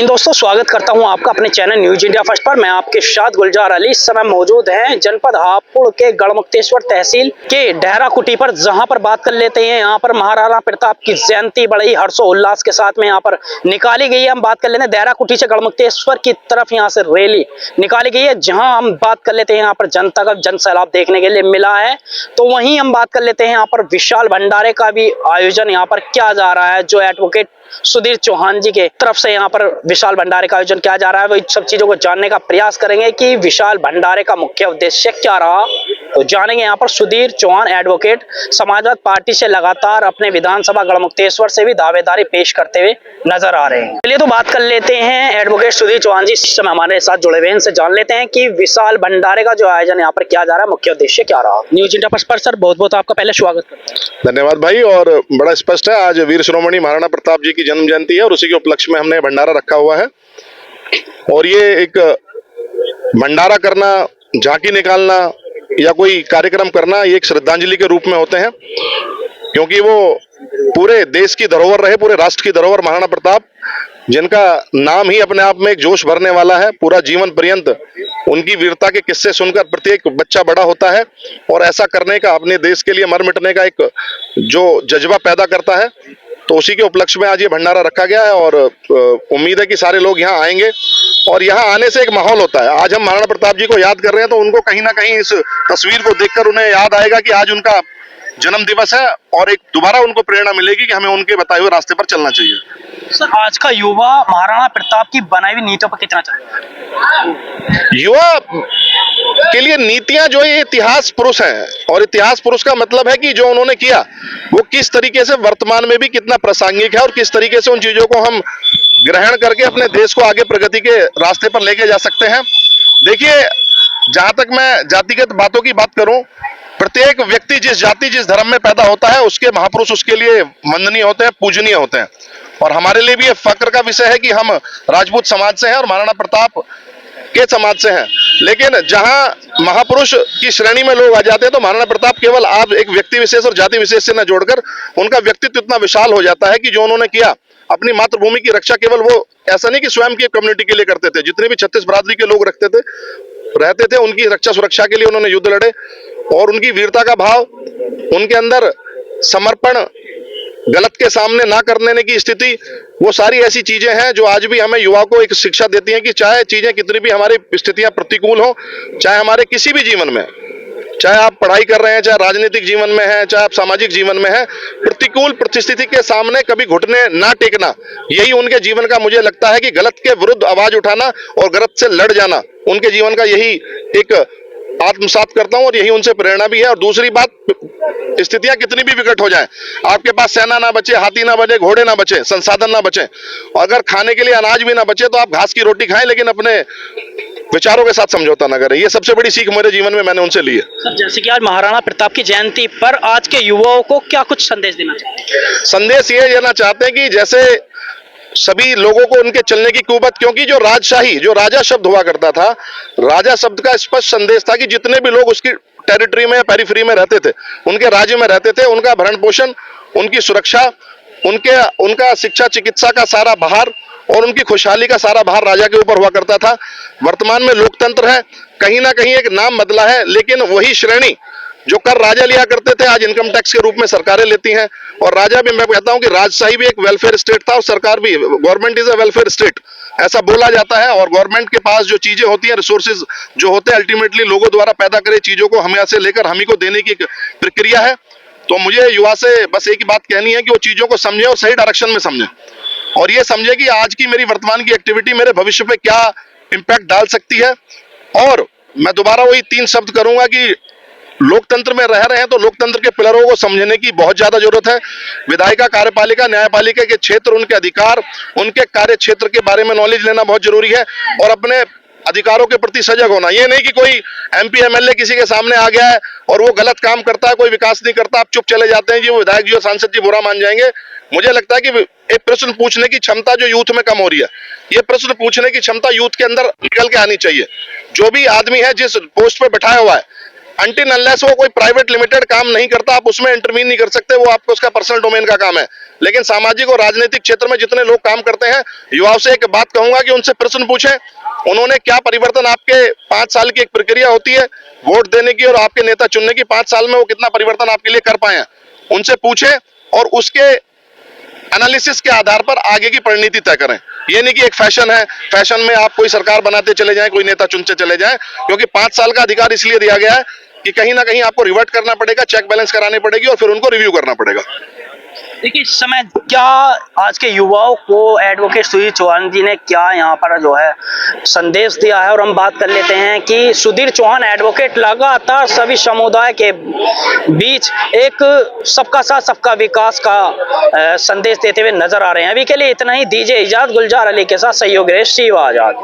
दोस्तों, स्वागत करता हूं आपका अपने चैनल न्यूज इंडिया फर्स्ट पर। मैं आपके साथ गुलजार अली इस समय मौजूद हैं जनपद हापुड़ के गढ़मुक्तेश्वर तहसील के डेहरा कुटी पर, जहां पर बात कर लेते हैं। यहां पर महाराणा प्रताप की जयंती बड़े हर्षोल्लास के साथ में यहां पर निकाली गई है। हम बात कर लेते हैं डेहरा कुटी से गढ़मुक्तेश्वर की तरफ यहां से रैली निकाली गई है, जहां हम बात कर लेते हैं यहाँ पर जनता का जनसैलाब देखने के लिए मिला है। तो वहीं हम बात कर लेते हैं यहाँ पर विशाल भंडारे का भी आयोजन यहाँ पर किया जा रहा है, जो एडवोकेट सुधीर चौहान जी के तरफ से यहाँ पर विशाल भंडारे का आयोजन किया जा रहा है। वो इन सब चीजों को जानने का प्रयास करेंगे कि विशाल भंडारे का मुख्य उद्देश्य क्या रहा। तो जानेंगे यहाँ पर सुधीर चौहान एडवोकेट समाजवादी पार्टी से लगातार अपने विधानसभा गढ़मुक्तेश्वर से भी दावेदारी पेश करते हुए नजर आ रहे हैं। चलिए तो बात कर लेते हैं एडवोकेट सुधीर चौहान जी इस समय हमारे साथ जुड़े हुए हैं, इनसे जान लेते हैं कि विशाल भंडारे का जो आयोजन यहाँ पर किया जा रहा है मुख्य उद्देश्य क्या रहा। न्यूज इंडिया पर सर बहुत बहुत आपका पहले स्वागत करते हैं। धन्यवाद भाई। और बड़ा स्पष्ट है, आज वीर शिरोमणि महाराणा प्रताप जी की जन्म जयंती है और उसी के उपलक्ष्य में हमने भंडारा रखा हुआ है। और ये एक भंडारा करना, झांकी निकालना या कोई कार्यक्रम करना, ये एक श्रद्धांजलि के रूप में होते हैं, क्योंकि वो पूरे देश की धरोहर रहे, पूरे राष्ट्र की धरोहर महाराणा प्रताप, जिनका नाम ही अपने आप में एक जोश भरने वाला है। पूरा जीवन पर्यंत उनकी वीरता के किस्से सुनकर प्रत्येक बच्चा बड़ा होता है और ऐसा करने का, अपने देश के लिए मर मिटने का एक जो जज्बा पैदा करता है। तो उसी के उपलक्ष्य में आज ये भंडारा रखा गया है और उम्मीद है कि सारे लोग यहाँ आएंगे। और यहाँ आने से एक माहौल होता है। आज हम महाराणा प्रताप जी को याद कर रहे हैं तो उनको कहीं ना कहीं इस तस्वीर को देखकर उन्हें याद आएगा कि आज उनका जन्म दिवस है और एक दोबारा उनको प्रेरणा मिलेगी कि हमें उनके बताए हुए रास्ते पर चलना चाहिए। सर, आज का युवा महाराणा प्रताप की बनाई हुई नीतियों पर कितना चल रहा है? युवा के लिए नीतियां जो ये इतिहास पुरुष हैं, और इतिहास पुरुष का मतलब है कि जो उन्होंने किया वो किस तरीके से वर्तमान में भी कितना प्रासंगिक है और किस तरीके से उन चीजों को हम ग्रहण करके अपने देश को आगे प्रगति के रास्ते पर लेके जा सकते हैं। देखिए, जहां तक मैं जातिगत बातों की बात करूं, प्रत्येक व्यक्ति जिस जाति जिस धर्म में पैदा होता है उसके महापुरुष उसके लिए वंदनीय होते हैं, पूजनीय होते हैं। और हमारे लिए भी ये फक्र का विषय है कि हम राजपूत समाज से हैं और महाराणा प्रताप के समाज से हैं। लेकिन जहां महापुरुष की श्रेणी में लोग आ जाते हैं तो महाराणा प्रताप केवल आप एक व्यक्ति विशेष और जाति विशेष से न जोड़कर उनका व्यक्तित्व इतना विशाल हो जाता है कि जो उन्होंने किया अपनी मातृभूमि की रक्षा, केवल वो ऐसा नहीं कि स्वयं की कम्युनिटी के लिए करते थे, जितने भी 36 बरादरी के लोग रहते थे उनकी रक्षा सुरक्षा के लिए उन्होंने युद्ध लड़े। और उनकी वीरता का भाव, उनके अंदर समर्पण, गलत के सामने ना करने की स्थिति, वो सारी ऐसी चीजें हैं जो आज भी हमें युवा को एक शिक्षा देती हैं कि चाहे चीजें कितनी भी हमारी स्थितियां प्रतिकूल हो, चाहे हमारे किसी भी जीवन में, चाहे आप पढ़ाई कर रहे हैं, चाहे राजनीतिक जीवन में है, चाहे आप सामाजिक जीवन में है, प्रतिकूल परिस्थिति के सामने कभी घुटने ना टेकना, यही उनके जीवन का मुझे लगता है कि गलत के विरुद्ध आवाज उठाना और गलत से लड़ जाना उनके जीवन का यही एक आत्मसात करता हूं और यही उनसे प्रेरणा भी है। और दूसरी बात, स्थितियां कितनी भी विकट हो जाएं, आपके पास सेना ना बचे, हाथी ना बचे, घोड़े ना बचे, संसाधन ना बचे, और अगर खाने के लिए अनाज भी ना बचे तो आप घास की रोटी खाएं, लेकिन अपने विचारों के साथ समझौता ना करें। ये सबसे बड़ी सीख मेरे जीवन में मैंने उनसे ली है। सर, जैसे कि आज महाराणा प्रताप की जयंती पर आज के युवाओं को क्या कुछ संदेश देना चाहते हैं? संदेश ये देना चाहते हैं कि जैसे सभी लोगों को उनके चलने की कुवत, क्योंकि जो राजशाही, जो राजा शब्द हुआ करता था, राजा शब्द का स्पष्ट संदेश था कि जितने भी लोग उसकी टेरिटरी में, पेरिफेरी में रहते थे, उनके राज्य में रहते थे, उनका भरण पोषण, उनकी सुरक्षा, उनका शिक्षा चिकित्सा का सारा भार और उनकी खुशहाली का सारा भार राजा के ऊपर हुआ करता था। वर्तमान में लोकतंत्र है, कहीं ना कहीं एक नाम बदला है, लेकिन वही श्रेणी जो कर राजा लिया करते थे आज इनकम टैक्स के रूप में सरकारें लेती हैं। और राजा भी, मैं कहता हूं कि राजशाही भी एक वेलफेयर स्टेट था और सरकार भी, government is a welfare state, ऐसा बोला जाता है। और गवर्नमेंट के पास जो चीजें होती हैं, रिसोर्सेज जो होते हैं, अल्टीमेटली लोगों द्वारा पैदा करे चीजों को हमें से लेकर हम ही को देने की प्रक्रिया है। तो मुझे युवा से बस एक ही बात कहनी है कि वो चीजों को समझे और सही डायरेक्शन में समझे, और ये समझे कि आज की मेरी वर्तमान की एक्टिविटी मेरे भविष्य पे क्या इंपैक्ट डाल सकती है। और मैं दोबारा वही 3 शब्द करूंगा कि लोकतंत्र में रह रहे हैं तो लोकतंत्र के पिलरों को समझने की बहुत ज्यादा जरूरत है। विधायिका, कार्यपालिका, न्यायपालिका के क्षेत्र, उनके अधिकार, उनके कार्य क्षेत्र के बारे में नॉलेज लेना बहुत जरूरी है और अपने अधिकारों के प्रति सजग होना। ये नहीं कि कोई MP MLA किसी के सामने आ गया है और वो गलत काम करता है, कोई विकास नहीं करता, आप चुप चले जाते हैं जी, वो विधायक जी और सांसद जी बुरा मान जाएंगे। मुझे लगता है कि एक प्रश्न पूछने की क्षमता जो यूथ में कम हो रही है, ये प्रश्न पूछने की क्षमता यूथ के अंदर निकल के आनी चाहिए। जो भी आदमी है जिस पोस्ट पे बैठाया हुआ है, अनटिल अनलेस वो कोई प्राइवेट लिमिटेड काम नहीं करता, आप उसमें इंटरवीन नहीं कर सकते, वो आपको उसका पर्सनल डोमेन का काम है। लेकिन सामाजिक और राजनीतिक क्षेत्र में जितने लोग काम करते हैं, युवाओं से एक बात कहूंगा कि उनसे प्रश्न पूछें, उन्होंने क्या परिवर्तन, आपके 5 साल की एक प्रक्रिया होती है वोट देने की और आपके नेता चुनने की, 5 साल में वो कितना परिवर्तन आपके लिए कर पाए हैं, उनसे पूछें और उसके एनालिसिस के आधार पर आगे की रणनीति तय करें। ये नहीं कि एक फैशन है, फैशन में आप कोई सरकार बनाते चले जाएं, कोई नेता चुनते चले जाएं, क्योंकि 5 साल का अधिकार इसलिए दिया गया है कि कहीं ना कहीं आपको रिवर्ट करना पड़ेगा, चेक बैलेंस करानी पड़ेगी और फिर उनको रिव्यू करना पड़ेगा। देखिए इस समय क्या आज के युवाओं को एडवोकेट सुधीर चौहान जी ने क्या यहाँ पर जो है संदेश दिया है, और हम बात कर लेते हैं कि सुधीर चौहान एडवोकेट लगातार सभी समुदाय के बीच एक सबका साथ सबका विकास का संदेश देते हुए नजर आ रहे हैं। अभी के लिए इतना ही, दीजिए इजाजत। गुलजार अली के साथ सहयोगी शिव आजाद।